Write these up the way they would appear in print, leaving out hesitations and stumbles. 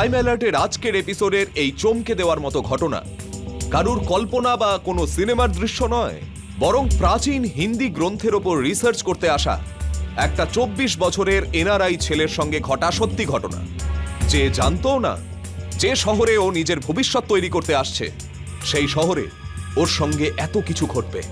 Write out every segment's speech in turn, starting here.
Crime অ্যালার্টের আজকের এপিসোডের এই চমকে দেওয়ার মতো ঘটনা কারুর কল্পনা বা কোনো সিনেমার দৃশ্য নয়, বরং প্রাচীন হিন্দি গ্রন্থের ওপর রিসার্চ করতে আসা একটা 24 বছরের এনআরআই ছেলের সঙ্গে ঘটা সত্যি ঘটনা। যে জানতো না যে শহরে ও নিজের ভবিষ্যৎ তৈরি করতে আসছে, সেই শহরে ওর সঙ্গে এত কিছু ঘটবে।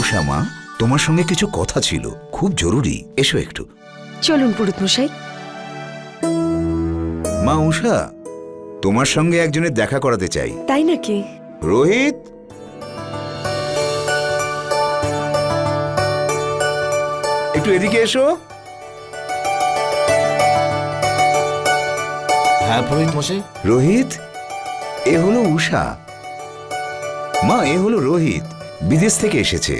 উষা মা, তোমার সঙ্গে কিছু কথা ছিল, খুব জরুরি, এসো একটু। চলুন পুরোহিত মশাই। মা উষা, তোমার সঙ্গে একজনের দেখা করাতে চাই। তাই নাকি? রোহিত, একটু এদিকে এসো। হ্যাঁ পুরোহিত মশাই। রোহিত, এ হলো উষা। মা, এ হলো রোহিত, বিদেশ থেকে এসেছে।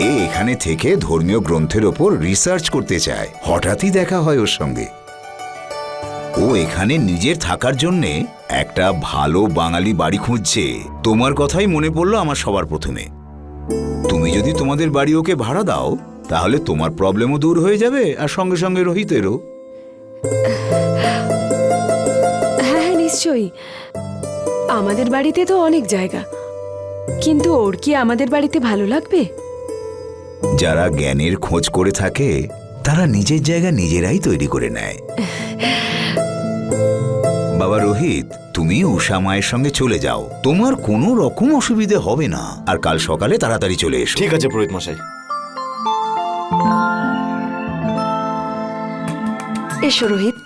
এ এখানে থেকে ধর্মীয় গ্রন্থের ওপর রিসার্চ করতে চায়। হঠাৎই দেখা হয় ওর সঙ্গে। ও এখানে নিজের থাকার জন্যে একটা ভালো বাঙালি বাড়ি খুঁজছে। তোমার কথাই মনে পড়লো আমার সবার প্রথমে। তুমি যদি তোমাদের বাড়ি ওকে ভাড়া দাও, তাহলে তোমার প্রবলেমও দূর হয়ে যাবে, আর সঙ্গে সঙ্গে রোহিতেরও। হ্যাঁ নিশ্চয়ই। আমাদের বাড়িতে তো অনেক জায়গা, কিন্তু ওর কি আমাদের বাড়িতে ভালো লাগবে? যারা জ্ঞানের খোঁজ করে থাকে তারা নিজের জায়গা নিজেরাই তৈরি করে নেয়। বাবা রোহিত, তুমি উষা মায়ের সঙ্গে চলে যাও, তোমার কোনো রকম অসুবিধে হবে না। আর কাল সকালে তাড়াতাড়ি চলে এসো। ঠিক আছে পুরোহিত মশাই। এসো রোহিত।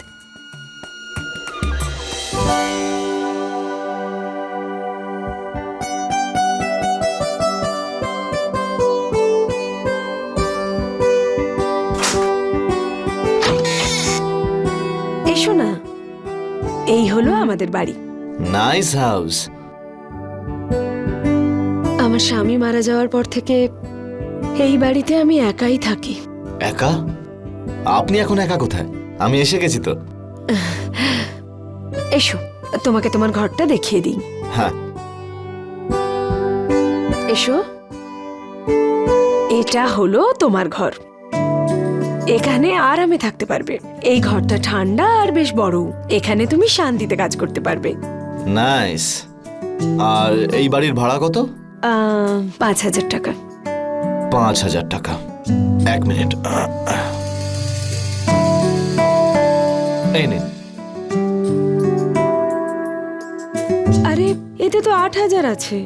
এসো না, এই হলো আমাদের বাড়ি। Nice house. আমার স্বামী মারা যাওয়ার পর থেকে এই বাড়িতে আমি একাই থাকি। একা? আপনি এখন একা কোথায়? আমি এসে গেছি তো। এসো, তোমাকে তোমার ঘরটা দেখিয়ে দিই। হ্যাঁ এসো, এটা হলো তোমার ঘর। এখানে আরামে থাকতে পারবে। এই ঘরটা ঠান্ডা আর বেশ বড়। এখানে তুমি শান্তিতে কাজ করতে পারবে। নাইস। আর এই বাড়ির ভাড়া কত? 5,000 টাকা। 5,000 টাকা। এক মিনিট। এই নিন। আরে এতে তো 8,000 আছে।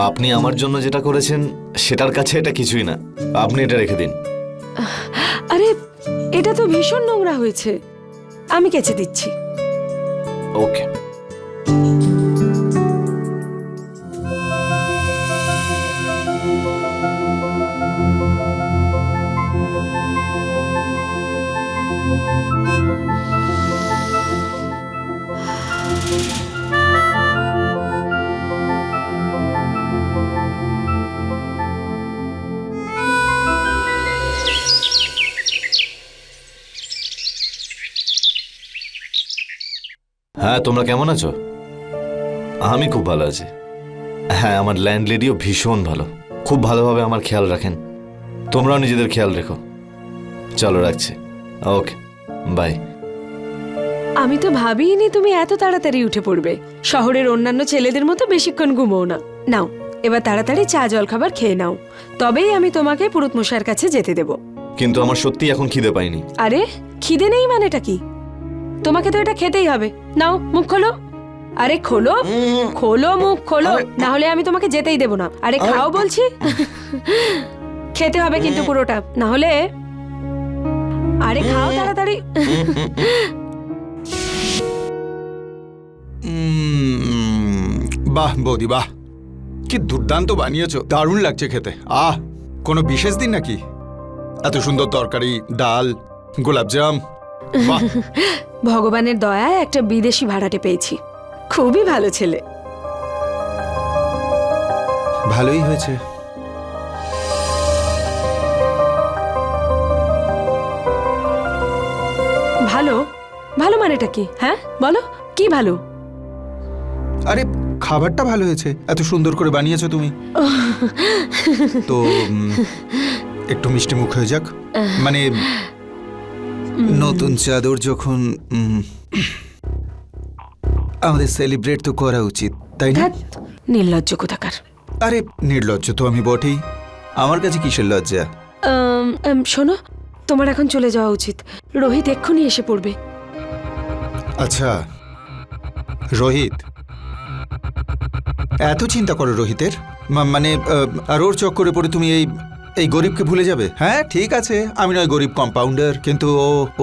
আপনি আমার জন্য যেটা করেছেন সেটার কাছে এটা কিছুই না। আপনি এটা রেখে দিন। আরে এটা তো ভীষণ নোংরা হয়েছে, আমি কেচে দিচ্ছি। ওকে। হ্যাঁ, তোমরা কেমন আছো? আমি খুব ভালো আছি। হ্যাঁ, আমার ল্যান্ডলেডিও ভীষণ ভালো, খুব ভালোভাবে আমার খেয়াল রাখেন। তোমরাও নিজেদের খেয়াল রেখো। চলো রাখছি। ওকে, বাই। আমি তো ভাবিনি তুমি এত তাড়াতাড়ি উঠে পড়বে। শহরের অন্যান্য ছেলেদের মতো বেশিক্ষণ ঘুমোও না। নাও, এবার তাড়াতাড়ি চা জল খাবার খেয়ে নাও, তবেই আমি তোমাকে পুরুত মশাইয়ের কাছে যেতে দেব। কিন্তু আমার সত্যি এখন খিদে পাইনি। আরে খিদে নেই মানেটা কি? তোমাকে তো এটা খেতেই হবে। নাও, মুখ খোলো। আরে খোলো, খোলো, মুখ খোলো, না হলে আমি তোমাকে যেতেই দেব না। আরে খাও বলছি। খেতে হবে কিন্তু পুরোটা, না হলে। আরে খাও তাড়াতাড়ি। বাহ বৌদি, বাহ, কি দুর্দান্ত বানিয়েছো, দারুণ লাগছে খেতে। কোনো বিশেষ দিন নাকি? এত সুন্দর তরকারি, ডাল, গোলাপজাম। বাহ, ভগবানের দয়ায় একটা বিদেশি ভাড়াটে পেয়েছি, খুবই ভালো ছেলে। ভালোই হয়েছে। ভালো? ভালো মানেটা কি? হ্যাঁ বলো, কি ভালো? আরে খাবারটা ভালো হয়েছে, এত সুন্দর করে বানিয়েছো তুমি। তো একটু মিষ্টি মুখ হয়ে যাক, মানে নতুন চাদর যখন আমাদের সেলিব্রেট তো করা উচিত, তাই না? ধ্যাৎ, নির্লজ্জ কোথাকার। আরে নির্লজ্জ তো আমি বটেই, আমার কাছে কিসের লজ্জা? শোনো, তোমার এখন চলে যাওয়া উচিত। রোহিত এক্ষুনি এসে পড়বে। আচ্ছা রোহিত, এত চিন্তা করো রোহিতের? মানে আর ওর চক্করে পড়ে তুমি এই গরিবকে ভুলে যাবে? হ্যাঁ ঠিক আছে, আমি নয় গরিব কম্পাউন্ডার, কিন্তু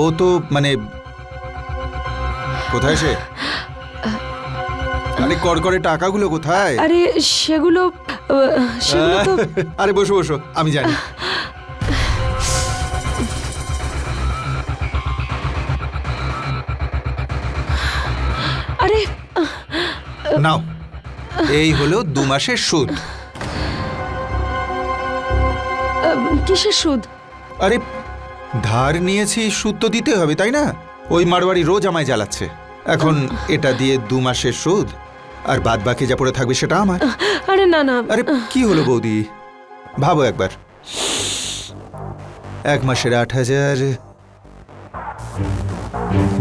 ও তো মানে কোথায় সে? আরে করে টাকাগুলো কোথায়? আরে সেগুলো তো আরে বসো বসো, আমি জানি। আরে নাও, এই হলো 2 মাসের সুদ। কিসের সুদ? আরে ধার নিয়েছি, সুদ তো দিতে হবে, তাই না? ওই মারওয়াড়ি রোজ আমায় জ্বালাচ্ছে। এখন এটা দিয়ে 2 মাসের সুদ, আর বাদ বাকি যা পড়ে থাকবে সেটা আমার। আরে না না, আরে কি হলো বৌদি, ভাবো একবার। 1 মাসের 8,000,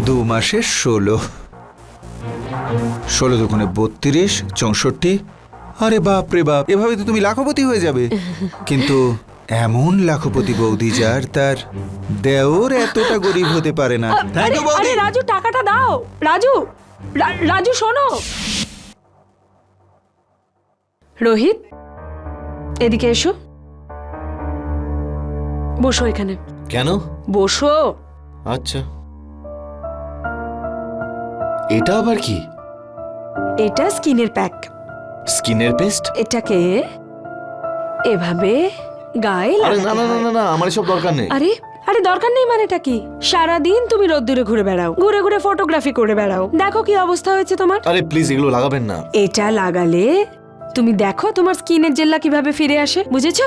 2 মাসের 16, 16 দুগুণে 32, 64। আরে বাপ রে বাপ, এভাবে তো তুমি লাখপতি হয়ে যাবে। কিন্তু এমন লাখপতি বৌদি যার তার দেওর এতটা গরিব হতে পারে না। থ্যাংক ইউ বৌদি। আরে রাজু, টাকাটা দাও। রাজু, রাজু শোনো। রোহিত, এদিকে এসো, বসো এখানে। কেন? বসো। আচ্ছা, এটা আবার কি? এটা স্কিনের প্যাক। স্কিনের পেস্ট? এটাকে এভাবে গায়ে আরে লাগাতে না না না হয়। না না, আমার এসব দরকার নেই। আরে আরে দরকার নেই মানেটা কি? সারাদিন তুমি রোদ্দুরে ঘুরে বেড়াও, ঘুরে ঘুরে ফটোগ্রাফি করে বেড়াও। দেখো কি অবস্থা হয়েছে তোমার। আরে প্লিজ এগুলো লাগাবেন না। এটা লাগালে তুমি দেখো তোমার স্কিনের জেল্লা কিভাবে ফিরে আসে, বুঝেছো?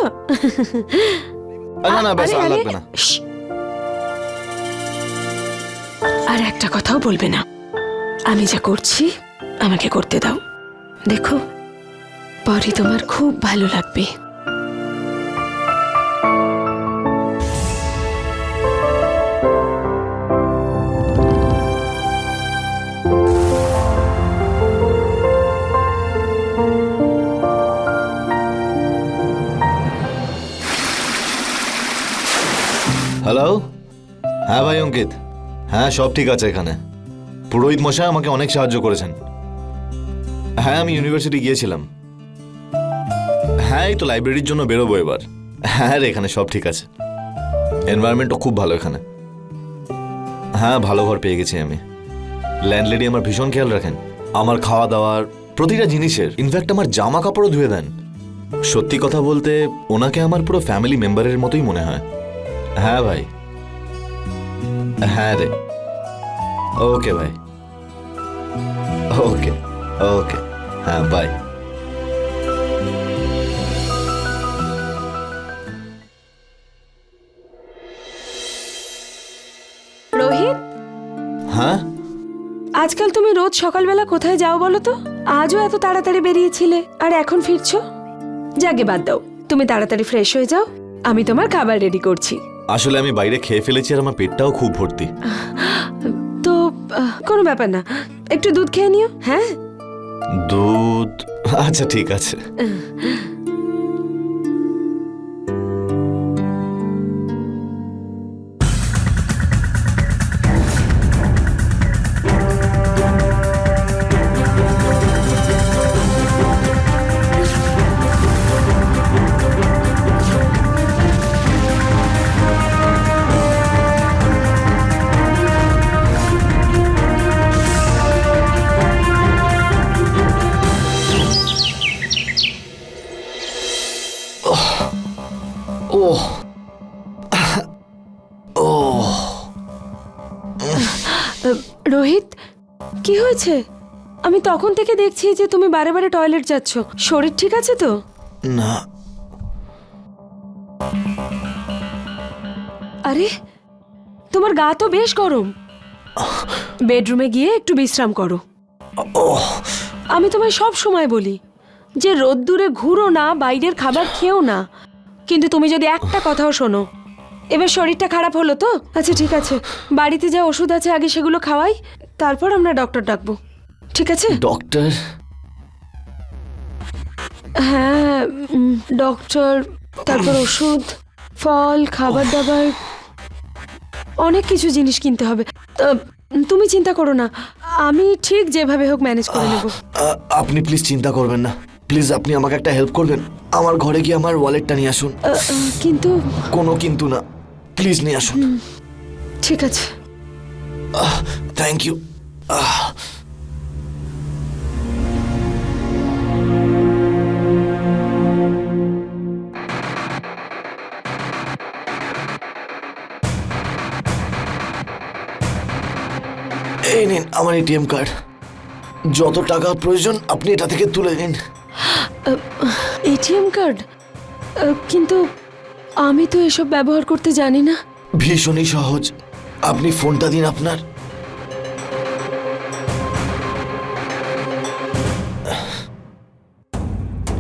আরে না না, ব্যাস আরে, আর আরে, লাগবে না। শ্শ্। আর একটা কথাও বলবে না। আমি যা করছি আমাকে করতে দাও। দেখো, পরে তোমার খুব ভালো লাগবে। হ্যালো, হ্যাঁ ভাই অঙ্কিত, হ্যাঁ সব ঠিক আছে এখানে। পুরোহিত মশাই আমাকে অনেক সাহায্য করেছেন। হ্যাঁ আমি ইউনিভার্সিটি গিয়েছিলাম। হ্যাঁ এই তো লাইব্রেরির জন্য বেরোবো এবার। হ্যাঁ রে, এখানে সব ঠিক আছে, এনভায়রনমেন্টও খুব ভালো এখানে। হ্যাঁ ভালো ঘর পেয়ে গেছি আমি। ল্যান্ডলেডি আমার ভীষণ খেয়াল রাখেন, আমার খাওয়া দাওয়ার প্রতিটা জিনিসের, ইনফ্যাক্ট আমার জামা কাপড়ও ধুয়ে দেন। সত্যি কথা বলতে ওনাকে আমার পুরো ফ্যামিলি মেম্বারের মতোই মনে হয়। হ্যাঁ ভাই, হ্যাঁ রে, ওকে ভাই, ওকে ওকে, হ্যাঁ বাই। রোহিত, হ্যাঁ আজকাল তুমি রোজ সকালবেলা কোথায় যাও বলো তো? আজও এত তাড়াতাড়ি বেরিয়েছিলে আর এখন ফিরছো। যাকে বাদ দাও, তুমি তাড়াতাড়ি ফ্রেশ হয়ে যাও, আমি তোমার খাবার রেডি করছি। আসলে আমি বাইরে খেয়ে ফেলেছি আর আমার পেটটাও খুব ভর্তি। তো কোনো ব্যাপার না, একটু দুধ খেয়ে নিও। হ্যাঁ দুধ? আচ্ছা ঠিক আছে। ওহ ওহ, রোহিত, কি হয়েছে? আমি তখন থেকে দেখছি যে তুমি বারে বারে টয়লেট যাচ্ছ। শরীর ঠিক আছে তো? না আরে তোমার গা তো বেশ গরম। বেডরুমে গিয়ে একটু বিশ্রাম করো। ওহ আমি তোমায় সব সময় বলি যে রোদ্দুরে ঘুরো না, বাইরের খাবার খেও না, কিন্তু তুমি যদি একটা কথাও শোনো। এবার শরীরটা খারাপ হলো তো, আচ্ছা ঠিক আছে, বাড়িতে যা ওষুধ আছে আগে সেগুলো খাওয়াই, তারপর আমরা ডক্টর ডাকবো, ঠিক আছে? ডক্টর? হ্যাঁ, ডক্টর, তারপর ওষুধ, ফল, খাবার দাবার, অনেক কিছু জিনিস কিনতে হবে। তুমি চিন্তা করো না, আমি ঠিক যেভাবে হোক ম্যানেজ করে নেব। আপনি প্লিজ চিন্তা করবেন না, প্লিজ আপনি আমাকে একটা হেল্প করবেন। আমার ঘরে গিয়ে আমার ওয়ালেটটা নিয়ে আসুন। কিন্তু কোনো কিন্তু না, প্লিজ নিয়ে আসুন। ঠিক আছে। Thank you. এই নিন আমার এটিএম কার্ড, যত টাকা প্রয়োজন আপনি এটা থেকে তুলে নিন। ATM card? কিন্তু আমি তো এসব ব্যবহার করতে জানি না। ভীষণই সহজ, আপনি ফোনটা দিন আপনার।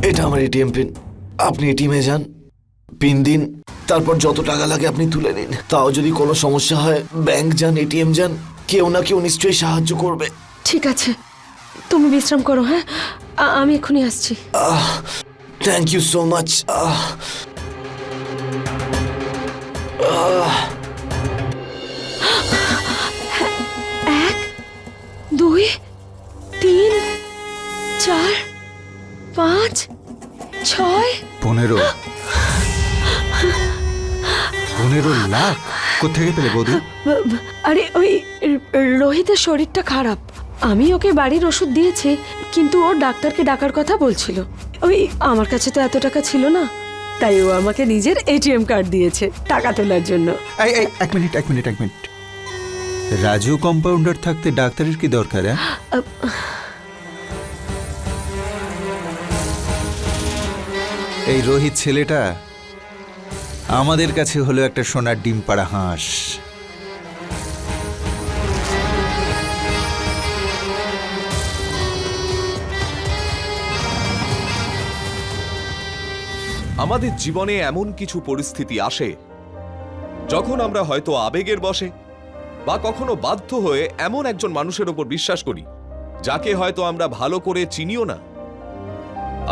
এটা আমার এটিএম পিন, আপনি এটিএমে যান, পিন দিন, তারপর যত টাকা লাগে আপনি তুলে নিন। তাও যদি কোনো সমস্যা হয় ব্যাংক যান, এটিএম যান, কেউ না কেউ নিশ্চয়ই সাহায্য করবে। ঠিক আছে, তুমি বিশ্রাম করো। হ্যাঁ, আমি এক্ষুনি আসছি। Thank you so much. 1 2 3 4 5 6 15 lakh কোথেকে পেলে বৌদি? আরে ওই রোহিতের শরীরটা খারাপ, আমি ওকে বাড়ির ওষুধ দিয়েছি, কিন্তু ও ডাক্তারকে ডাকার কথা বলছিল। ওই আমার কাছে তো এত টাকা ছিল না, তাই ও আমাকে নিজের এটিএম কার্ড দিয়েছে টাকা তোলার জন্য। এই এক মিনিট। রাজু কম্পাউন্ডার থাকতে ডাক্তারের কি দরকার? এই রোহিত ছেলেটা আমাদের কাছে হলো একটা সোনার ডিম পাড়া হাঁস। আমাদের জীবনে এমন কিছু পরিস্থিতি আসে যখন আমরা হয়তো আবেগের বশে বা কখনো বাধ্য হয়ে এমন একজন মানুষের ওপর বিশ্বাস করি যাকে হয়তো আমরা ভালো করে চিনিও না।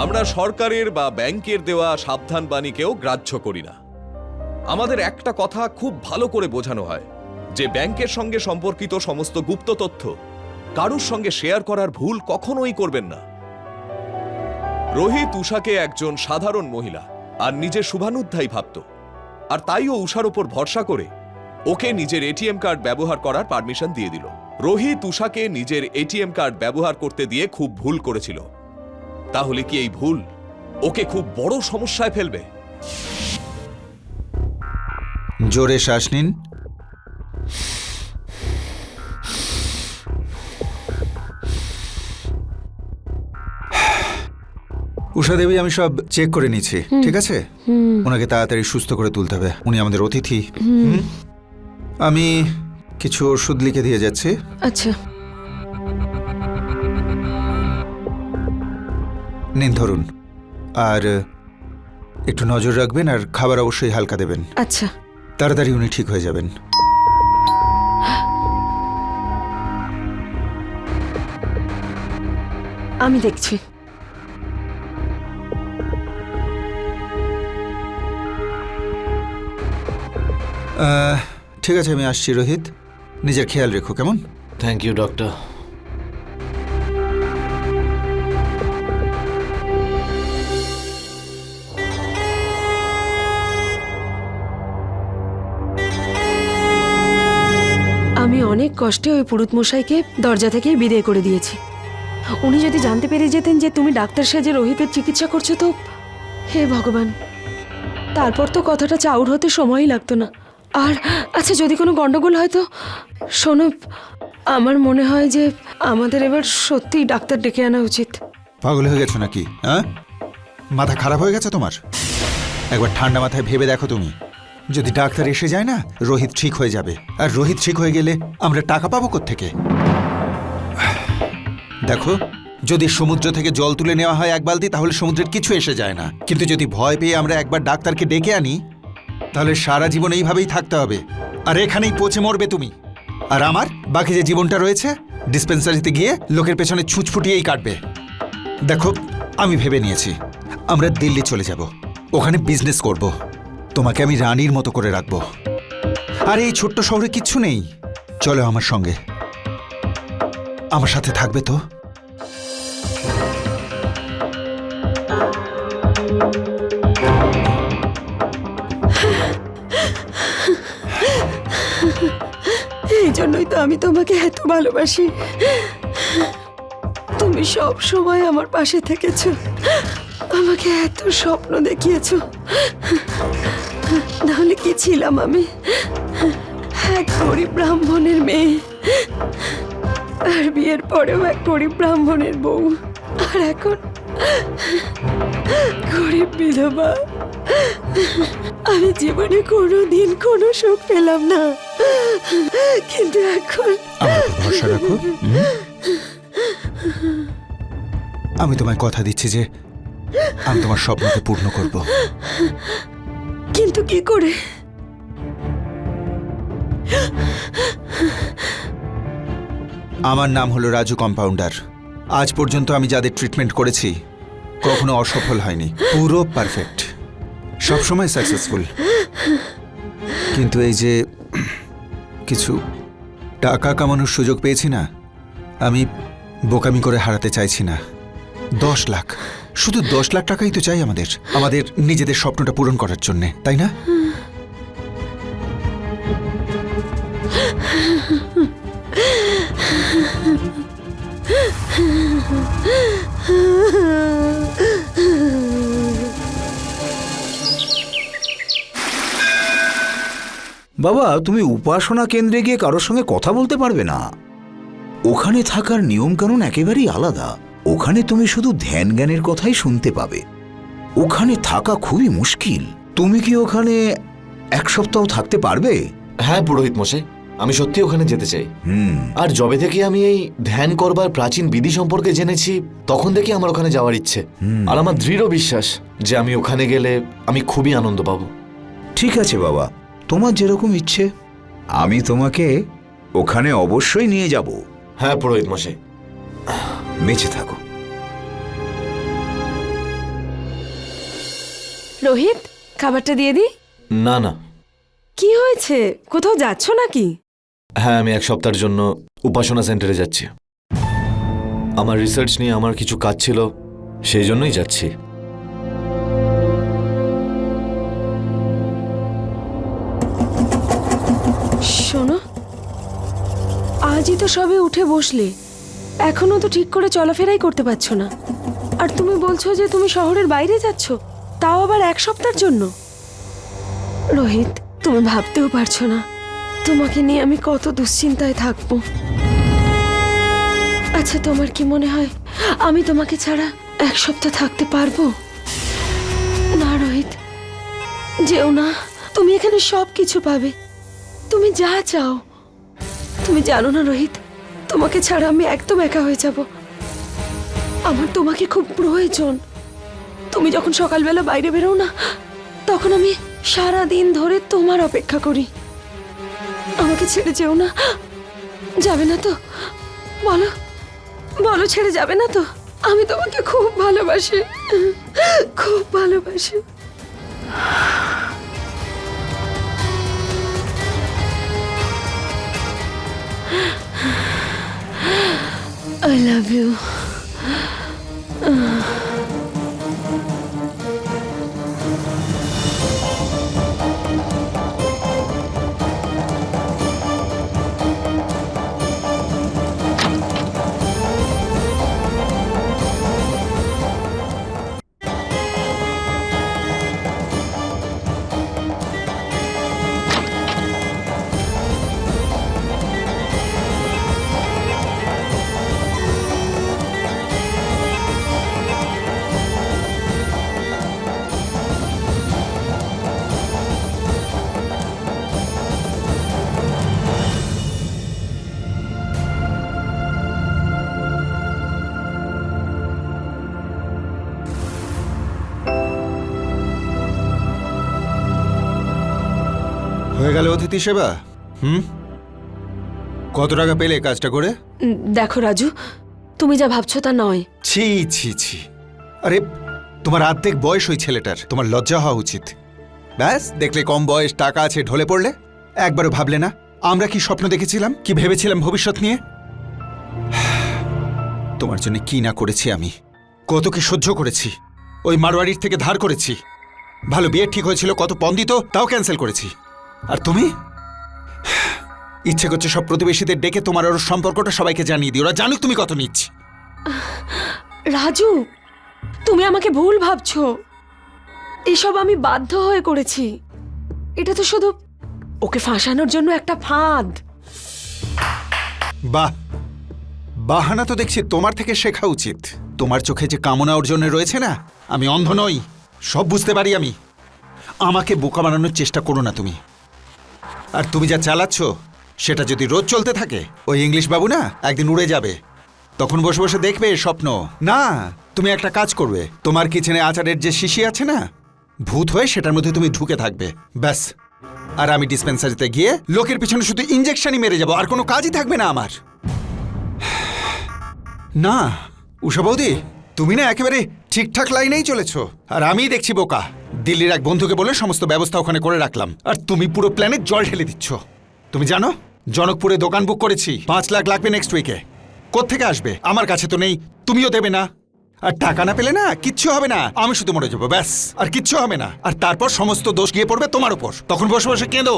আমরা সরকারের বা ব্যাংকের দেওয়া সাবধান বাণীকেও গ্রাহ্য করি না। আমাদের একটা কথা খুব ভালো করে বোঝানো হয় যে ব্যাংকের সঙ্গে সম্পর্কিত সমস্ত গুপ্ত তথ্য কারুর সঙ্গে শেয়ার করার ভুল কখনোই করবেন না। রোহিত উষাকে একজন সাধারণ মহিলা আর নিজের শুভানুধ্যায়ী ভাবত, আর তাই ও উষার ওপর ভরসা করে ওকে নিজের এটিএম কার্ড ব্যবহার করার পারমিশন দিয়ে দিল। রোহিত উষাকে নিজের এটিএম কার্ড ব্যবহার করতে দিয়ে খুব ভুল করেছিল। তাহলে কি এই ভুল ওকে খুব বড় সমস্যায় ফেলবে? জোরে শ্বাস নিন। উষা দেবী, আমি সব চেক করে নিয়েছি, ঠিক আছে? ওনাকে তাড়াতাড়ি সুস্থ করে তুলতে হবে, উনি আমাদের অতিথি। আমি কিছু ওষুধ লিখে দিয়ে যাচ্ছি। আচ্ছা, নিন ধরুন, আর একটু নজর রাখবেন, আর খাবার অবশ্যই হালকা দেবেন। আচ্ছা। তাড়াতাড়ি উনি ঠিক হয়ে যাবেন। আমি দেখছি। ঠিক আছে, আমি আসছি। রোহিত, নিজের খেয়াল রেখো, কেমন? Thank you doctor. আমি অনেক কষ্টে ওই পুরুত মশাইকে দরজা থেকেই বিদায় করে দিয়েছি। উনি যদি জানতে পেরে যেতেন যে তুমি ডাক্তার সেজে রোহিতের চিকিৎসা করছো, তো হে ভগবান, তারপর তো কথাটা চাউর হতে সময়ই লাগতো না। আর আচ্ছা, যদি কোনো গন্ডগোল হয় তো? শোনো, আমার মনে হয় যে আমাদের এবার সত্যিই ডাক্তার ডেকে আনা উচিত। পাগল হয়ে গেছো নাকি? হ্যাঁ, মাথা খারাপ হয়ে গেছে তোমার? একবার ঠান্ডা মাথায় ভেবে দেখো তুমি, যদি ডাক্তার এসে যায় না, রোহিত ঠিক হয়ে যাবে, আর রোহিত ঠিক হয়ে গেলে আমরা টাকা পাবো কোত্থেকে? দেখো, যদি সমুদ্র থেকে জল তুলে নেওয়া হয় এক বালতি, তাহলে সমুদ্রের কিছু এসে যায় না। কিন্তু যদি ভয় পেয়ে আমরা একবার ডাক্তারকে ডেকে আনি, তাহলে সারা জীবন এইভাবেই থাকতে হবে, আর এখানেই পচে মরবে তুমি। আর আমার বাকি যে জীবনটা রয়েছে, ডিসপেন্সারিতে গিয়ে লোকের পেছনে ছুঁচ ফুটিয়েই কাটবে। দেখো, আমি ভেবে নিয়েছি, আমরা দিল্লি চলে যাব, ওখানে বিজনেস করব, তোমাকে আমি রানীর মতো করে রাখবো। আর এই ছোট্ট শহরে কিচ্ছু নেই, চলো আমার সঙ্গে, আমার সাথে থাকবে তো? এই জন্যই তো আমি তোমাকে এত ভালোবাসি। তুমি সব সময় আমার পাশে থেকেছো, আমাকে এত স্বপ্ন দেখিয়েছো। নাহলে কি ছিলাম আমি? এক গরিব ব্রাহ্মণের মেয়ে, আর বিয়ের পরেও এক গরিব ব্রাহ্মণের বউ, আর এখন গরিব বিধবা। আমি জীবনে কোনোদিন কোনো সুখ পেলাম না, কিন্তু এখন আমার উপর ভরসা রাখো। আমি তোমায় কথা দিচ্ছি যে আমি তোমার স্বপ্নকে পূর্ণ করব। কিন্তু কি করে? আমার নাম হলো রাজু কম্পাউন্ডার। আজ পর্যন্ত আমি যাদের ট্রিটমেন্ট করেছি কখনো অসফল হয়নি, পুরো পারফেক্ট, সবসময় সাকসেসফুল। কিন্তু এই যে কিছু টাকা কামানোর সুযোগ পেয়েছি না, আমি বোকামি করে হারাতে চাইছি না। 10 লাখ, শুধু 10 লাখ টাকাই তো চাই আমাদের, আমাদের নিজেদের স্বপ্নটা পূরণ করার জন্যে, তাই না? বাবা, তুমি উপাসনা কেন্দ্রে গিয়ে কারোর সঙ্গে কথা বলতে পারবে না। ওখানে থাকার নিয়মকানুন একেবারেই আলাদা। ওখানে তুমি শুধু ধ্যান জ্ঞানের কথাই শুনতে পাবে। ওখানে থাকা খুবই মুশকিল। তুমি কি ওখানে 1 সপ্তাহ থাকতে পারবে? হ্যাঁ পুরোহিত মশাই, আমি সত্যি ওখানে যেতে চাই। আর যবে থেকে আমি এই ধ্যান করবার প্রাচীন বিধি সম্পর্কে জেনেছি, তখন থেকে আমার ওখানে যাওয়ার ইচ্ছে। আর আমার দৃঢ় বিশ্বাস যে আমি ওখানে গেলে আমি খুবই আনন্দ পাবো। ঠিক আছে বাবা, তোমার যেরকম ইচ্ছে। আমি তোমাকে ওখানে অবশ্যই নিয়ে যাব। হ্যাঁ পুরোহিত মশাই। বেঁচে থাকো। রোহিত, খাবারটা দিয়ে দি। না না। কি হয়েছে? কোথাও যাচ্ছ নাকি? হ্যাঁ, আমি 1 সপ্তাহের জন্য উপাসনা সেন্টারে যাচ্ছি। আমার রিসার্চ নিয়ে আমার কিছু কাজ ছিল, সেই জন্যই যাচ্ছি। শোনো, আজই তো সবে উঠে বসলে, এখনো তো ঠিক করে চলাফেরাই করতে পারছো না। আর তুমি বলছো যে তুমি শহরের বাইরে যাচ্ছ, তাও আবার 1 সপ্তাহের জন্য। রোহিত, তুমি ভাবতেও পারছো না তোমাকে নিয়ে আমি কত দুশ্চিন্তায় থাকবো। আচ্ছা, তোমার কি মনে হয় আমি তোমাকে ছাড়া 1 সপ্তাহ থাকতে পারবো? না রোহিত, যেও না। তুমি এখানে সব কিছু পাবে, তুমি যা চাও। তুমি জানো না রোহিত, তোমাকে ছাড়া আমি একদম একা হয়ে যাব। আমার তোমাকে খুব প্রয়োজন। তুমি যখন সকালবেলা বাইরে বেরো না, তখন আমি সারা দিন ধরে তোমার অপেক্ষা করি। আমাকে ছেড়ে যেও না। যাবে না তো? বলো বলো, ছেড়ে যাবে না তো? আমি তোমাকে খুব ভালোবাসি, খুব ভালোবাসি। I love you. হয়ে গেল অতিথি সেবা। কত টাকা পেলে কাজটা করে? দেখো রাজু, তুমি যা ভাবছো তা নয়। ছি ছি ছি, আরে তোমার অর্ধেক বয়স ওই ছেলেটার, তোমার লজ্জা হওয়া উচিত। ব্যাস, দেখলে কম বয়স, টাকা আছে, ঢলে পড়লে। একবারও ভাবলে না আমরা কি স্বপ্ন দেখেছিলাম, কি ভেবেছিলাম ভবিষ্যৎ নিয়ে? তোমার জন্য কি না করেছি আমি, কত কি সহ্য করেছি। ওই মারোয়াড়ির থেকে ধার করেছি, ভালো বিয়ে ঠিক হয়েছিল, কত পণ দিত তাও ক্যান্সেল করেছি। আর তুমি ইচ্ছে করছে সব প্রতিবেশীদের ডেকে তোমার ওর সম্পর্কটা সবাইকে জানিয়ে দিও, ওরা জানুক তুমি কত নিচ্ছি। রাজু, তুমি আমাকে ভুল ভাবছো। এসব আমি বাধ্য হয়ে করেছি। এটা তো শুধু ওকে ফাঁসানোর জন্য একটা ফাঁদ। বাহ, বাহানা তো দেখছি তোমার থেকে শেখা উচিত। তোমার চোখে যে কামনা অর্জনে রয়েছে না, আমি অন্ধ নই, সব বুঝতে পারি আমি। আমাকে বোকা বানানোর চেষ্টা করো না তুমি। আর তুমি যা চালাচ্ছ সেটা যদি রোজ চলতে থাকে, ওই ইংলিশ বাবু না একদিন উড়ে যাবে, তখন বসে বসে দেখবে স্বপ্ন। না, তুমি একটা কাজ করবে, তোমার কিচেনে আচারের যে শিশি আছে না, ভূত হয়ে সেটার মধ্যে তুমি ঢুকে থাকবে, ব্যাস। আর আমি ডিসপেন্সারিতে গিয়ে লোকের পিছনে শুধু ইঞ্জেকশনই মেরে যাব, আর কোনো কাজই থাকবে না আমার। না উষা বৌদি, তুমি না একেবারে ঠিকঠাক লাইনেই চলেছ, আর আমিই দেখছি বোকা। দিল্লির এক বন্ধুকে বলে সমস্ত ব্যবস্থা ওখানে করে রাখলাম, আর তুমি পুরো প্ল্যানে জল ঢেলে দিচ্ছ। তুমি জানো জনকপুরে দোকান বুক করেছি, 5 লাখ লাগবে নেক্সট উইকে। কোত্থেকে আসবে? আমার কাছে তো নেই, তুমিও দেবে না। আর টাকা না পেলে না কিচ্ছু হবে না, আমি শুধু মরে যাবো, ব্যাস, আর কিচ্ছু হবে না। আর তারপর সমস্ত দোষ গিয়ে পড়বে তোমার উপর, তখন বসে বসে কেঁদো।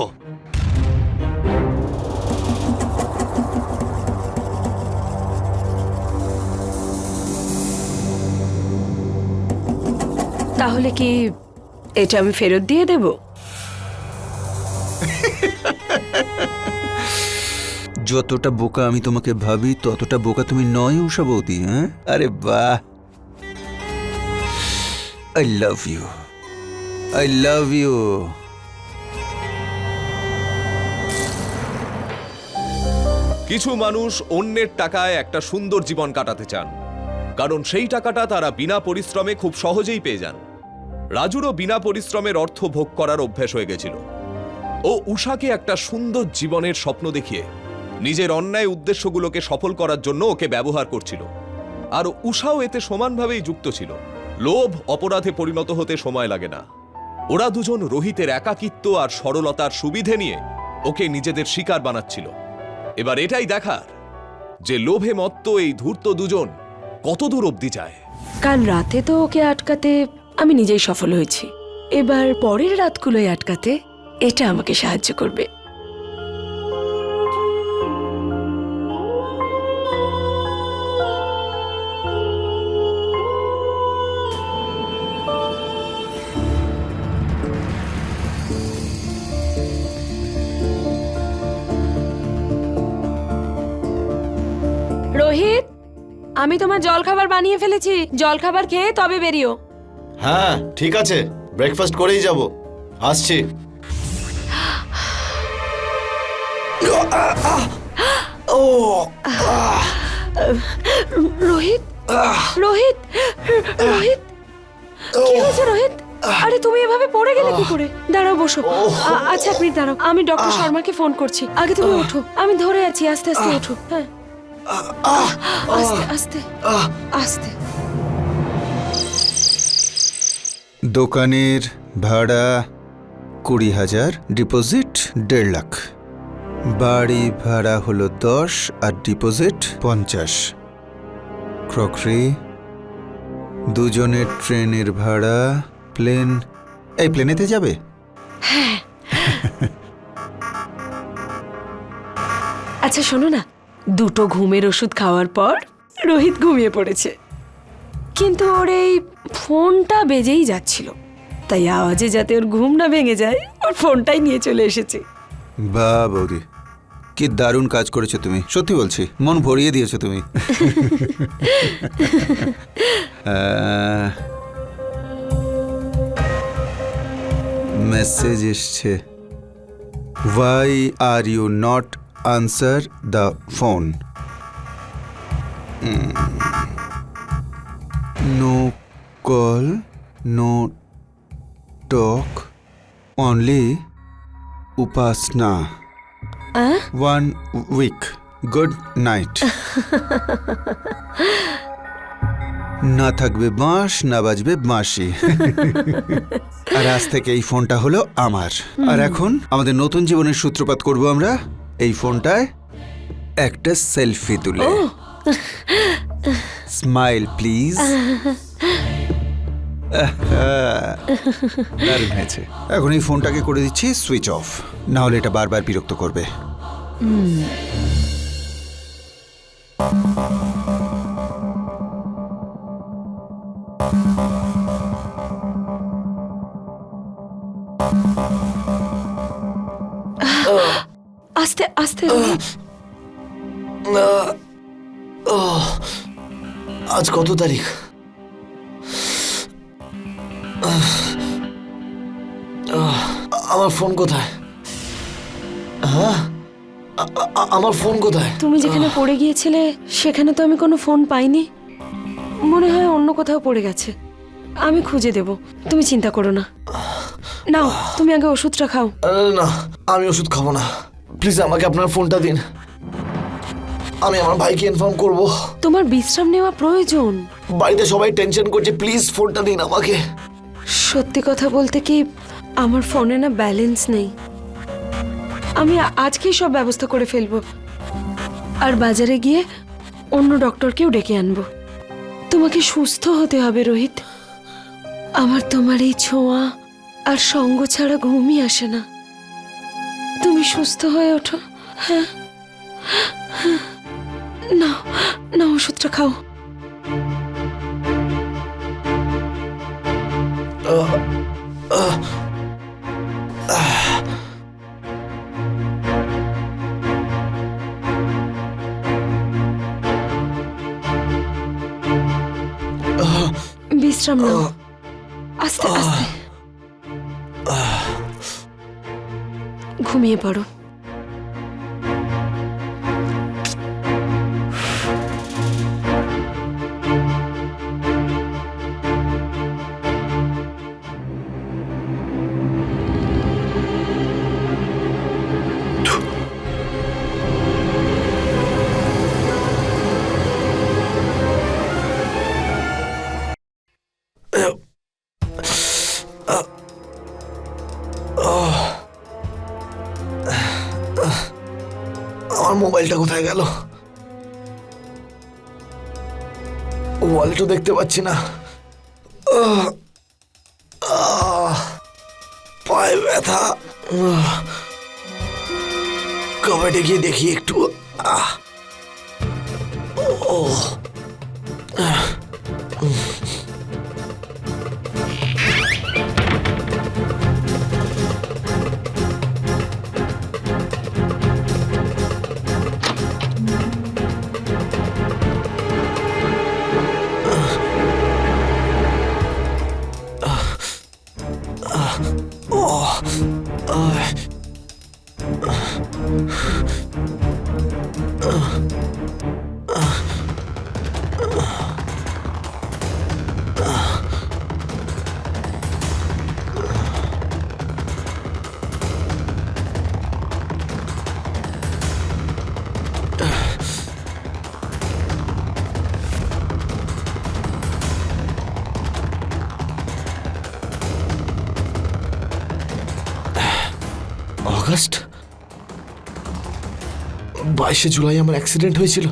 তাহলে কি এটা আমি ফেরত দিয়ে দেব? যতটা বোকা আমি তোমাকে ভাবি ততটা বোকা তুমি নয় উষা বৌদি। হ্যাঁ, আরে বাহ, I love you, I love you. কিছু মানুষ অন্যের টাকায় একটা সুন্দর জীবন কাটাতে চান, কারণ সেই টাকাটা তারা বিনা পরিশ্রমে খুব সহজেই পেয়ে যান। রাজুরও বিনা পরিশ্রমের অর্থ ভোগ করার অভ্যাস হয়ে গেছিল। ও উষাকে একটা সুন্দর জীবনের স্বপ্ন দেখিয়ে নিজের অন্যায় উদ্দেশ্যগুলোকে সফল করার জন্য ওকে ব্যবহার করছিল। আর উষাও এতে সমানভাবেই যুক্ত ছিল। লোভ অপরাধে পরিণত হতে সময় লাগে না। ওরা দুজন রোহিতের একাকিত্ব আর সরলতার সুবিধে নিয়ে ওকে নিজেদের শিকার বানাচ্ছিল। এবার এটাই দেখার যে লোভে মত্ত এই ধূর্ত দুজন কত দূর অবধি যায়। কাল রাতে তো ওকে আটকাতে আমি নিজেই সফল হয়েছি, এবার পরের রাতগুলোয় আটকাতে এটা আমাকে সাহায্য করবে। রোহিত, আমি তোমার জলখাবার বানিয়ে ফেলেছি, জলখাবার খেয়ে তবে বেরিও। হ্যাঁ ঠিক আছে, ব্রেকফাস্ট করেই যাব, আসছি। রোহিত, রোহিত, রোহিত, কি হয়েছে রোহিত? আরে তুমি এভাবে পড়ে গেলে কি করে? দাঁড়াও, বসো। আচ্ছা এক মিনিট দাঁড়াও, আমি ডক্টর শর্মাকে ফোন করছি। আগে তুমি ওঠো, আমি ধরে আছি, আস্তে আস্তে ওঠো। হ্যাঁ, আস্তে আস্তে আস্তে। দোকানের ভাড়া 20,000, ডিপোজিট 1.5 লাখ। বাড়ি ভাড়া হলো 10 আর ডিপোজিট 50। ক্রকারি, দুজনের ট্রেনের ভাড়া, প্লেন, এই প্লেনেতে যাবে? আচ্ছা শোনো না, 2টো ঘুমের ওষুধ খাওয়ার পর রোহিত ঘুমিয়ে পড়েছে, কিন্তু ওর এই ফোনটা বেজেই যাচ্ছিল, তাই আওয়াজে যাতে ওর ঘুম না ভেঙে যায় ওর ফোনটাই নিয়ে চলে এসেছে। বাহ বৌদি, কি দারুণ কাজ করেছো তুমি, সত্যি বলছি, মন ভরিয়ে দিয়েছো তুমি। মেসেজ এসছে, why are you not answer the phone, no call, no talk, only Upasana 1 week good night. না থাকবে বাঁশ, না বাজবে বাঁশি। আর আজ থেকে এই ফোনটা হলো আমার। আর এখন আমাদের নতুন জীবনের সূত্রপাত করব আমরা এই ফোনটায় একটা সেলফি তুলে। Smile please. দারুণ হয়েছে। এখন এই ফোনটাকে করে দিচ্ছি সুইচ অফ, না হলে এটা বারবার বিরক্ত করবে। আস্তে আস্তে। আজ কত তারিখ? আমার ফোন কোথায়? হ্যাঁ, আমার ফোন কোথায়? তুমি যেখানে পড়ে গিয়েছিলে সেখানে তো আমি কোনো ফোন পাইনি। মনে হয় অন্য কোথাও পড়ে গেছে। আমি খুঁজে দেব, তুমি চিন্তা করো না। নাও, তুমি আগে ওষুধটা খাও। না, আমি ওষুধ খাবো না। প্লিজ আমাকে আপনার ফোনটা দিন, আমি আমার ভাইকে ইনফর্ম করব। তোমার বিশ্রাম নেওয়া প্রয়োজন। বাড়িতে সবাই টেনশন করছে, প্লিজ ফোনটা দিন আমাকে। সত্যি কথা বলতে কি, আমার ফোনে না ব্যালেন্স নেই। আমি আজকেই সব ব্যবস্থা করে ফেলবো, আর বাজারে গিয়ে অন্য ডক্টরকেও ডেকে আনবো। তোমাকে সুস্থ হতে হবে রোহিত। আমার তোমার এই ছোঁয়া আর সঙ্গ ছাড়া ঘুমই আসে না। তুমি সুস্থ হয়ে ওঠো। হ্যাঁ, না না, ওষুধটা খাও। বিশ্রাম নাও, আস্তে আস্তে ঘুমিয়ে পড়ো। আমার মোবাইলটা কোথায় গেল? ওয়ালেটও দেখতে পাচ্ছি না। পায়ে ব্যথা। কবাডে গিয়ে দেখি একটু। অগাস্ট 22শে জুলাই আমার অ্যাক্সিডেন্ট হয়েছিল।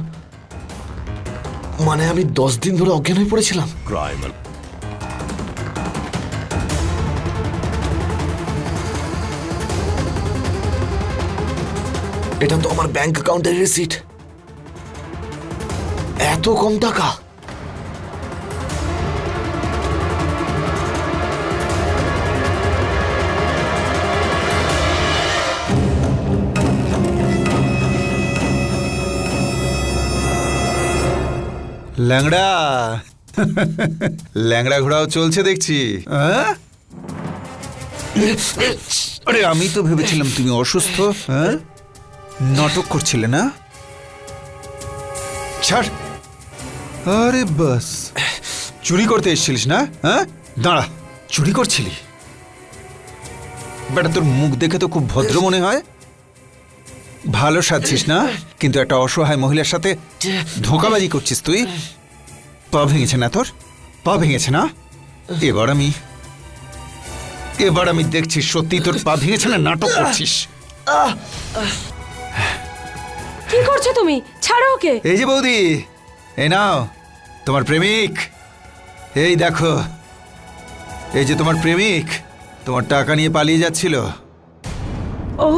মানে আমি 10 দিন ধরে অজ্ঞান হয়ে পড়েছিলাম। এটা তো আমার ব্যাংক অ্যাকাউন্টের রিসিট। এত কম টাকা! ল্যাংড়া ল্যাংড়া ঘোড়াও চলছে দেখছি। আরে আমি তো ভেবেছিলাম তুমি অসুস্থ। হ্যাঁ, নাটক করছিলে না? ছাড়। আরে বাস, চুরি করতে এসেছিলিস না? হ্যাঁ, দাঁড়া, চুরি করছিলি? বেটা তোর মুখ দেখে তো খুব ভদ্র মনে হয়। ভালো সাজছিস না, কিন্তু একটা অসহায় মহিলার সাথে ধোঁকাবাজি করছিস তুই। পা ভেঙেছে না তোর? পা ভেঙেছে না? এবার আমি দেখছি সত্যি তোর পা ভেঙেছে না নাটক করছিস। কি করছো তুমি? ছাড়ো ওকে। এই যে বৌদি, এই নাও তোমার প্রেমিক। এই দেখো, এই যে তোমার প্রেমিক তোমার টাকা নিয়ে পালিয়ে যাচ্ছিল। ও,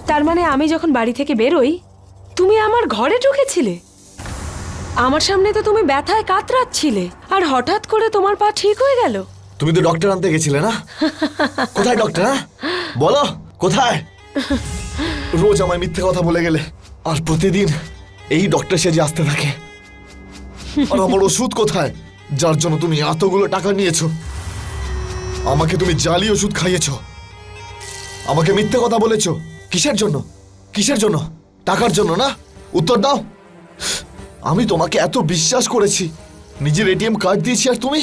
তার মানে আমি যখন বাড়ি থেকে বেরোই তুমি আমার ঘরে ঢুকেছিলে। আমার সামনে তো তুমি ব্যথায় কাতরাচ্ছিলে, আর হঠাৎ করে তোমার পা ঠিক হয়ে গেল। তুমি তো ডক্টর আনতে গেছিলে না? কোথায় ডক্টর? বলো কোথায়? রোজ আমায় মিথ্যে কথা বলে গেলে, আর প্রতিদিন এই ডক্টর সেজে আসতে থাকে। আর আমার ওষুধ কোথায়, যার জন্য তুমি এতগুলো টাকা নিয়েছো? আমাকে তুমি জালি ওষুধ খাইয়েছো, আমাকে মিথ্যে কথা বলেছো। কিসের জন্য? কিসের জন্য? টাকার জন্য না? উত্তর দাও। আমি তোমাকে এত বিশ্বাস করেছি, নিজের এটিএম কার্ড দিয়েছি, আর তুমি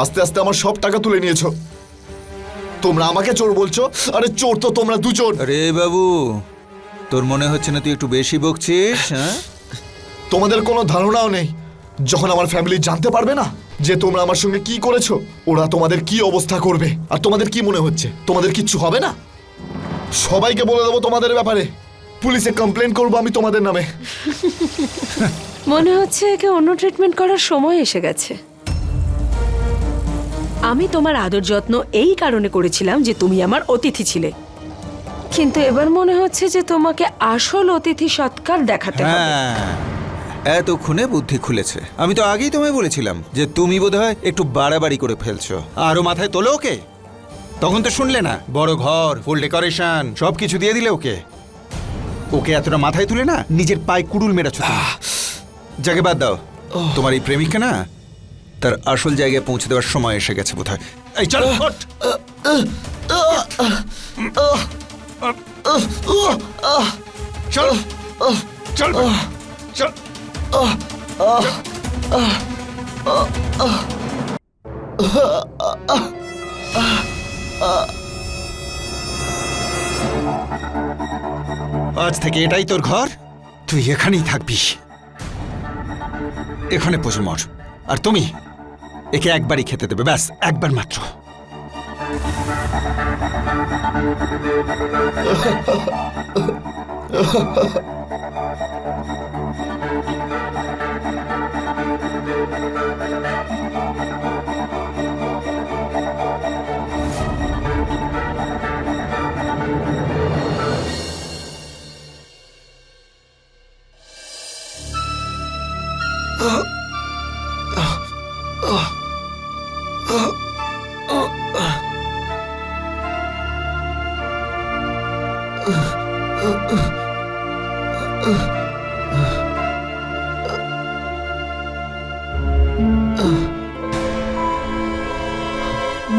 আস্তে আস্তে আমার সব টাকা তুলে নিয়েছো। তোমরা আমাকে চোর বলছো? আরে চোর তো তোমরা দুজন। আরে বাবু, তোর মনে হচ্ছে না তুই একটু বেশি বকছিস? হ্যাঁ, তোমাদের কোনো ধারণাও নেই, যখন আমার ফ্যামিলি জানতে পারবে না যে তোমরা আমার সঙ্গে কি করেছো, ওরা তোমাদের কি অবস্থা করবে। আর তোমাদের কি মনে হচ্ছে তোমাদের কিচ্ছু হবে না? সবাইকে বলে দেবো তোমাদের ব্যাপারে, পুলিশে কমপ্লেন করবো আমি তোমাদের নামে। মনে হচ্ছে একে অন্য ট্রিটমেন্ট করার সময় এসে গেছে। আমি তোমার আদর যত্ন এই কারণে করেছিলাম যে তুমি আমার অতিথি ছিলে, কিন্তু এবার মনে হচ্ছে যে তোমাকে আসল অতিথি সৎকার দেখাতে হবে। হ্যাঁ, এতক্ষণে বুদ্ধি খুলেছে। আমি তো আগেই তোমায় বলেছিলাম যে তুমি বোধহয় একটু বাড়াবাড়ি করে ফেলছো। আরো মাথায় তোলো ওকে। তখন তো শুনলে না, বড় ঘর, ফুল ডেকোরেশন সবকিছু দিয়ে দিলে ওকে। ওকে এতটা মাথায় তুলে না নিজের পায়ে কুড়ুল মেরেছো তুমি। যাকে বাদ দাও, তোমার এই প্রেমিককে না তার আসল জায়গায় পৌঁছে দেওয়ার সময় এসে গেছে বোধহয়। এই চল, ওঠ। চল চল চল। আজ থেকে এটাই তোর ঘর, তুই এখানেই থাকবি। এখানে বসে মর। আর তুমি একে একবারই খেতে দেবে, ব্যাস একবার মাত্র।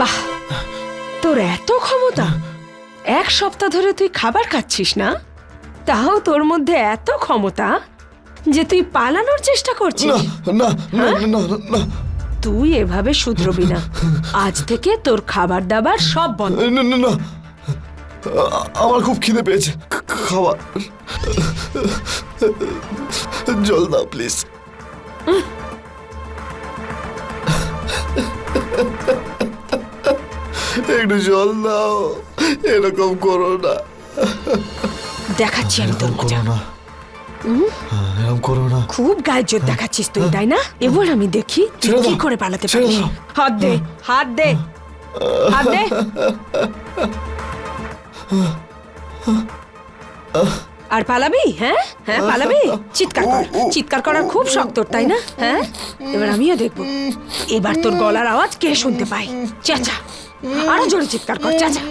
বাহ, তোর এত ক্ষমতা! এক সপ্তাহ ধরে তুই খাবার খাচ্ছিস না, তাও তোর মধ্যে এত ক্ষমতা যে তুই পালানোর চেষ্টা করছিস। না না না না, তুই এভাবে শুধরবি না। আজ থেকে তোর খাবার দাবার সব বন্ধ। না না না, আমার খুব খিদে পেয়েছে, খাবার, জল দাও প্লিজ। একটু জল দাও, এরকম করো না। দেখাচ্ছি আমি তোর মজা। এরকম করো না। খুব গায়ে জোর দেখাচ্ছিস তুই, তাই না? এবার আমি দেখি তুই ছেড়ে দাও, কি করে পালাতে ছেড়ে পারিস। দাও। হাত দে, হাত দে, হাত দে। আর পালাবি? হ্যাঁ হ্যাঁ, পালাবি? চিৎকার কর, চিৎকার করার খুব শখ তোর, তাই না? হ্যাঁ, এবার আমিও দেখবো এবার তোর গলার আওয়াজ কে শুনতে পায়। চেঁচা, আরো জোরে চিৎকার কর, চেঁচা।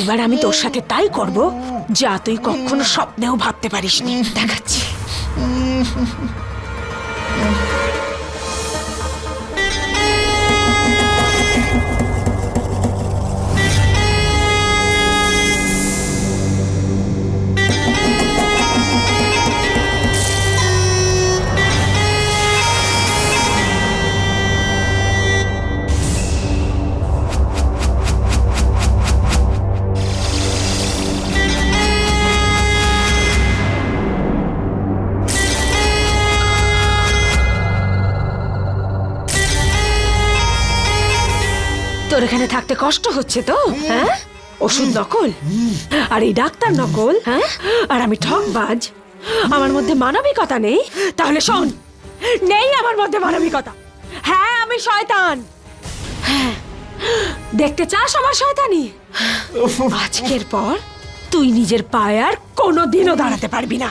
এবার আমি তোর সাথে তাই করব যা তুই কখনো স্বপ্নেও ভাবতে পারিসনি। দেখাচ্ছি। রাখতে কষ্ট হচ্ছে তো, হ্যাঁ? ওষুধ নকল আর এই ডাক্তার নকল, হ্যাঁ? আর আমি ঠকবাজ, আমার মধ্যে মানবিকতা নেই। তাহলে শোন, নেই আমার মধ্যে মানবিকতা। হ্যাঁ, আমি শয়তান। হ্যাঁ, দেখতে চাস আমার শয়তানি? আজকের পর তুই নিজের পায়ে আর কোনোদিনও দাঁড়াতে পারবি না।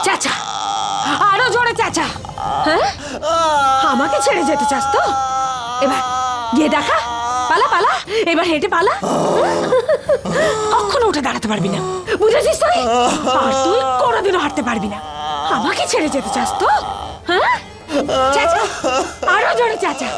চাচা, আরো জোরে চাচা। হ্যাঁ, আমাকে ছেড়ে যেতে চাস তো? এবার গিয়ে দেখা, পালা পালা, এবার হেঁটে পালা। কখনো উঠে দাঁড়াতে পারবি না, বুঝেছিস তুই? আর তুই কোনোদিনও হাঁটতে পারবি না। আমাকে ছেড়ে যেতে চাস তো? হ্যাঁ, চাচা, আরো জোরে চাচা।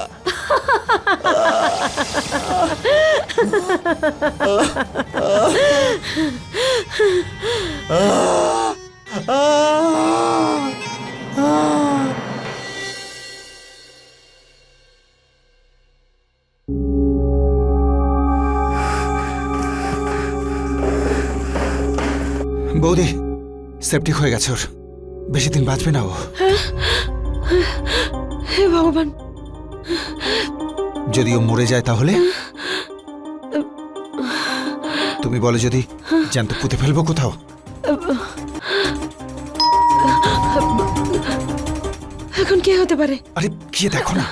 বৌদি, সেপটিক হয়ে গেছে ওর, বেশি দিন বাঁচবে না ও। হে ভগবান, যদি ও মরে যায় তাহলে? তুমি বলো, যদি জ্যান্ত পুঁতে ফেলবো কোথাও? এখন কে হতে পারে? আরে গিয়ে দেখো না।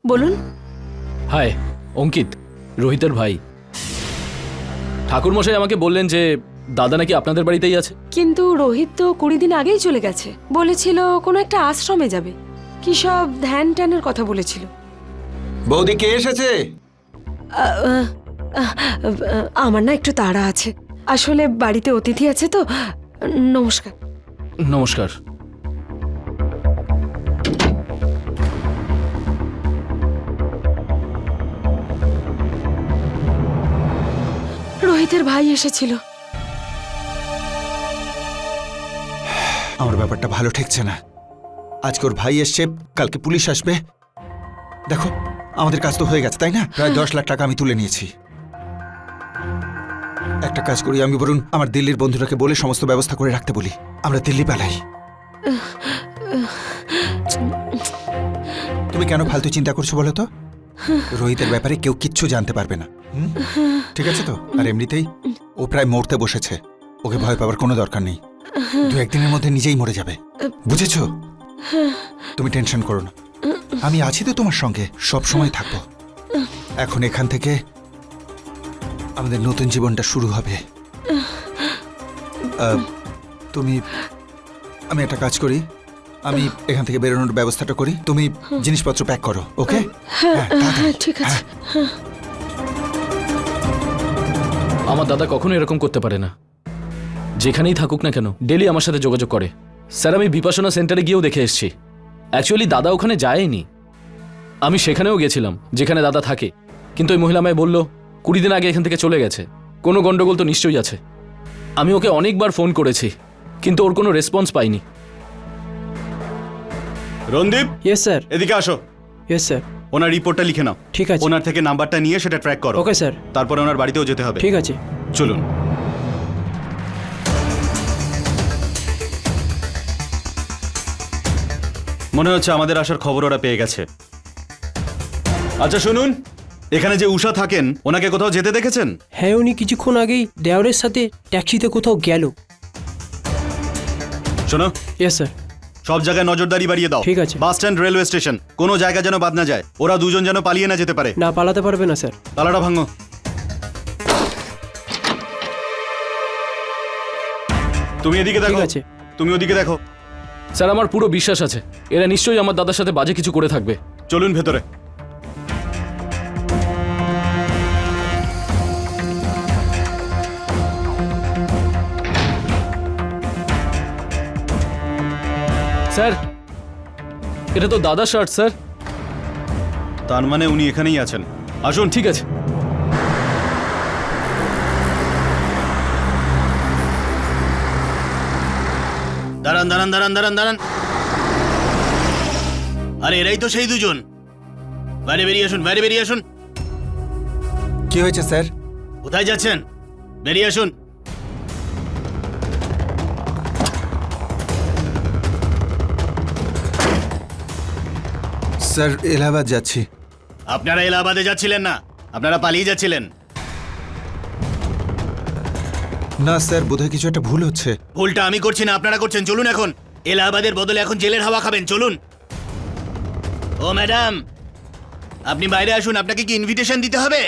বলুন। হাই, অঙ্কিত, রোহিতের ভাই। ঠাকুরমশাই আমাকে বললেন যে দাদা নাকি আপনাদের বাড়িতেই আছে। কিন্তু রোহিত তো 20 দিন আগেই চলে গেছে। বলেছিল কোনো একটা আশ্রমে যাবে, কি সব ধ্যান ট্যানের কথা বলেছিল। বৌদি, কে এসেছে? আমার না একটু তাড়া আছে, আসলে বাড়িতে অতিথি আছে তো। নমস্কার। নমস্কার। রোহিতের ভাই এসেছিল। আমার ব্যাপারটা ভালো ঠেকছে না। আজকে ওর ভাই এসছে, কালকে পুলিশ আসবে। দেখো, আমাদের কাজ তো হয়ে গেছে, তাই না? প্রায় 10 লাখ টাকা আমি তুলে নিয়েছি। একটা কাজ করি, আমি বরং আমার দিল্লির বন্ধুরাকে বলে সমস্ত ব্যবস্থা করে রাখতে বলি। আমরা দিল্লি পালাই। তুমি কেন ফালতু চিন্তা করছো বলো তো? রোহিতের ব্যাপারে কেউ কিচ্ছু জানতে পারবে না। ঠিক আছে তো? আর এমনিতেই ও প্রায় মরতে বসেছে, ওকে ভয় পাওয়ার কোনো দরকার নেই। 2-1 দিনের মধ্যে নিজেই মরে যাবে, বুঝেছো? তুমি টেনশন করো না, আমি আছি তো তোমার সঙ্গে, সব সময় থাকবো। এখন এখান থেকে আমাদের নতুন জীবনটা শুরু হবে। আমি একটা কাজ করি, আমি এখান থেকে বেরোনোর ব্যবস্থাটা করি, তুমি জিনিসপত্র প্যাক করো, ওকে? হ্যাঁ, ঠিক আছে। আমার দাদা কখনো এরকম করতে পারে না। যেখানেই থাকুক না কেন ডেলি আমার সাথে যোগাযোগ করে। স্যার, আমি বিপাশনা সেন্টারে গিয়েও দেখে এসেছি। অ্যাকচুয়ালি দাদা ওখানে যায়নি, আমি সেখানেও গেছিলাম যেখানে দাদা থাকে। কিন্তু ওই মহিলা আমায় বলল 20 দিন আগে এখান থেকে চলে গেছে। কোনো গন্ডগোল তো নিশ্চয়ই আছে। আমি ওকে অনেকবার ফোন করেছি, কিন্তু ওর কোনো রেসপন্স পাইনি। Randeep, yes sir. এদিকে আসো। Yes sir. ওনার রিপোর্টটা লিখে নাও। ঠিক আছে। ওনার থেকে নাম্বারটা নিয়ে সেটা ট্র্যাক করো। Okay sir. তারপরে ওনার বাড়িতেও যেতে হবে। ঠিক আছে। চলুন। মনে হচ্ছে আমাদের আসার খবর ওরা পেয়ে গেছে। আচ্ছা শুনুন, এখানে যে উষা থাকেন, ওনাকে কোথাও যেতে দেখেছেন? হ্যাঁ, উনি কিছুক্ষণ আগেই দেওরের সাথে ট্যাক্সিতে কোথাও গেল। শোনো, ইয়েস স্যার। সব জায়গায় নজরদারি বাড়িয়ে দাও। ঠিক আছে। বাস স্ট্যান্ড, রেলওয়ে স্টেশন, কোনো জায়গা যেন বাদ না যায়। ওরা দুজন যেন পালিয়ে না যেতে পারে। না, পালাতে পারবে না স্যার। তালাটা ভাঙো। তুমি এদিকে দেখো। ঠিক আছে। তুমি ওদিকে দেখো। স্যার, আমার পুরো বিশ্বাস আছে এরা নিশ্চয়ই আমার দাদার সাথে বাজে কিছু করে থাকবে। চলুন ভেতরে। স্যার, এটা তো দাদা শার্ট স্যার। তার মানে উনি এখানেই আছেন। আসুন। ঠিক আছে। দাঁড়া দাঁড়ান দাঁড়ান দাঁড়ান দাঁড়ান দাঁড়ান। আরে এরাই তো সেই দুজন। বাইরে বেরিয়ে আসুন, বাইরে বেরিয়ে আসুন। কি হয়েছে স্যার? কোথায় যাচ্ছেন? বেরিয়ে আসুন। স্যার এলাহাবাদ যাচ্ছি। আপনারা এলাহাবাদে যাচ্ছিলেন না, আপনারা পালিয়ে যাচ্ছিলেন। না স্যার, বোধহয় কিছু একটা ভুল হচ্ছে। ভুলটা আমি করছি না, আপনারা করছেন। চলুন এখন, এলাহাবাদের বদলে এখন জেলের হাওয়া খাবেন। চলুন। ও ম্যাডাম, আপনি বাইরে আসুন। আপনাকে কি ইনভিটেশন দিতে হবে?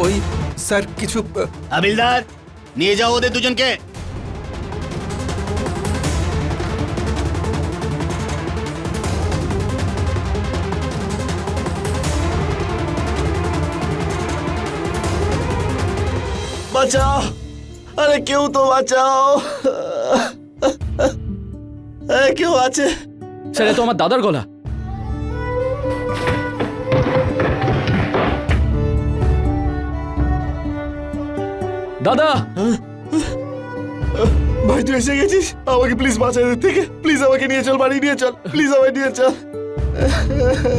ওই স্যার কিছু হাবিলদার, নিয়ে যাও ওদের দুজনকে। বাঁচাও, আরে কেউ তো বাঁচাও, কেউ আছে? স্যার এ তো আমার দাদার গলা। দাদা, ভাই তুই এসে গেছিস, আমাকে প্লিজ বাঁচা এদের থেকে, প্লিজ আমাকে নিয়ে চল, বাড়ি নিয়ে চল, প্লিজ আমাকে নিয়ে চল।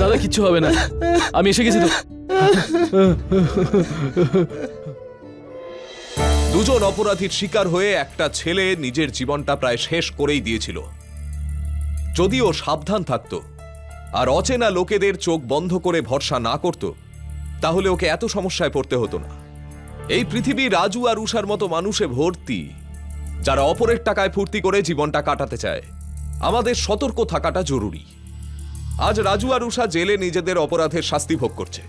দাদা কিচ্ছু হবে না, আমি এসে গেছি তো। দুজন অপরাধীর শিকার হয়ে একটা ছেলে নিজের জীবনটা প্রায় শেষ করেই দিয়েছিল। যদিও সাবধান থাকতো আর অচেনা লোকেদের চোখ বন্ধ করে ভরসা না করত, তাহলে ওকে এত সমস্যায় পড়তে হতো না। এই পৃথিবী রাজু আর উষার মতো মানুষে ভর্তি, যারা অপরের টাকায় ফুর্তি করে জীবনটা কাটাতে চায়। আমাদের সতর্ক থাকাটা জরুরি। আজ রাজু আর উষা জেলে নিজেদের অপরাধের শাস্তি ভোগ করছে।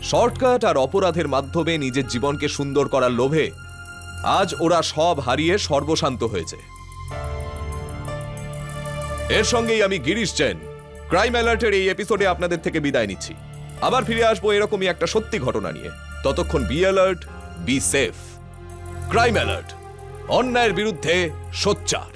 শর্টকাট আর অপরাধের মাধ্যমে নিজের জীবনকে সুন্দর করার লোভে আজ ওরা সব হারিয়ে সর্বশান্ত হয়েছে। এর সঙ্গেই আমি গিরিশ জৈন ক্রাইম অ্যালার্টের এই এপিসোডে আপনাদের থেকে বিদায় নিচ্ছি। আবার ফিরে আসবো এরকমই একটা সত্যি ঘটনা নিয়ে। ততক্ষণ be alert, be safe. Crime alert, অন্যায়ের বিরুদ্ধে সোচ্চার।